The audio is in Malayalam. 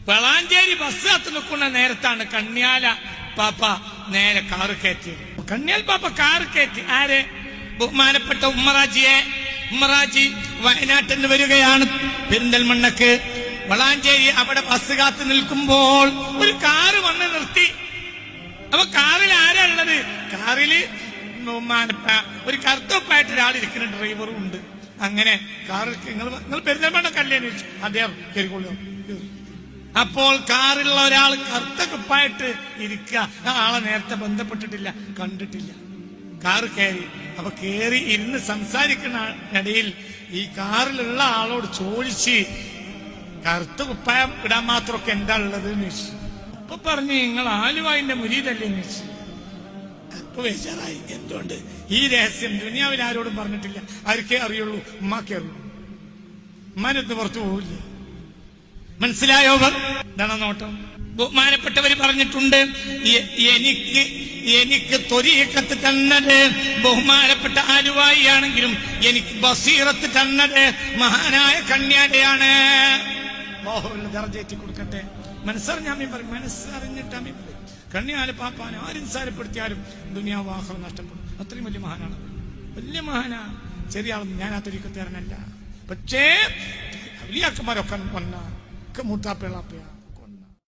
വളാഞ്ചേരി ബസ് കത്ത് നിൽക്കുന്ന നേരത്താണ് കണ്യാല പാപ്പ നേരെ കാറ് കയറ്റിയത്. കണ്യാൽ പാപ്പ കാറ് കയറ്റി ആരെ? ബഹുമാനപ്പെട്ട ഉമ്മറാജി വയനാട്ടിൽ വരികയാണ് പെരിന്തൽമണ്ണക്ക്. വളാഞ്ചേരി അവിടെ ബസ് കാത്ത് നിൽക്കുമ്പോൾ ഒരു കാറ് വന്ന് നിർത്തി. അപ്പൊ കാറിൽ ആരാ ഉള്ളത്? കാറില് ഒരു കറുത്തപ്പായിട്ട് ഒരാൾ ഇരിക്കുന്ന ഡ്രൈവറും ഉണ്ട്. അങ്ങനെ കാറിൽ നിങ്ങൾ പെരിന്തൽമണ്ണക്കല്ലേ ചോദിച്ചു. അദ്ദേഹം കയറിക്കൊള്ളു. അപ്പോൾ കാറിലുള്ള ഒരാൾ കറുത്ത കുപ്പായിട്ട് ഇരിക്കുക. ആ ആളെ നേരത്തെ ബന്ധപ്പെട്ടിട്ടില്ല, കണ്ടിട്ടില്ല. കാറ് കയറി. അപ്പൊ കയറി ഇരുന്ന് സംസാരിക്കുന്ന ഇടയിൽ ഈ കാറിലുള്ള ആളോട് ചോദിച്ച് കറുത്ത കുപ്പായം ഇടാൻ മാത്രമൊക്കെ എന്താ ഉള്ളത് എന്ന് ചോദിച്ചു. അപ്പൊ പറഞ്ഞു നിങ്ങൾ ആലുവായിന്റെ മുരീദല്ലേ എന്ന് ചോദിച്ചു. അപ്പൊ ബേജാറായി. എന്തുകൊണ്ട് ഈ രഹസ്യം ദുനിയാവിൽ ആരോടും പറഞ്ഞിട്ടില്ല, ആർക്കേ അറിയുള്ളൂ, ഉമ്മാക്കേ അറിയുള്ളൂ. ഉമ്മാനൊന്ന് പുറത്തു പോവില്ല. മനസ്സിലായോ? ഇതാണ് നോട്ടം. ബഹുമാനപ്പെട്ടവർ പറഞ്ഞിട്ടുണ്ട്, എനിക്ക് ത്വരീഖത്ത് തന്നത് ബഹുമാനപ്പെട്ട ആലുവായി ആണെങ്കിലും എനിക്ക് ബസീറത്ത് തന്നത് മഹാനായ കണ്യാലയാണ്. ദർജയേറ്റി കൊടുക്കട്ടെ. മനസ്സറിഞ്ഞാമി പറയും, മനസ്സറിഞ്ഞിട്ട് അമ്മി പറയും. കണ്യാല പാപ്പാനെ ആരും സാരപ്പെടുത്തിയാലും ദുനിയാവാഹം നഷ്ടപ്പെടും. അത്രയും വലിയ മഹാനാണ്, വലിയ മഹാനാ. ചെറിയ ആളൊന്നും ഞാൻ ആ ത്വരീഖത്തുകാരനല്ല. പക്ഷേ വലിയാക്കന്മാരൊക്കെ വന്ന മൂത്താപ്പിളാപ്പയാ.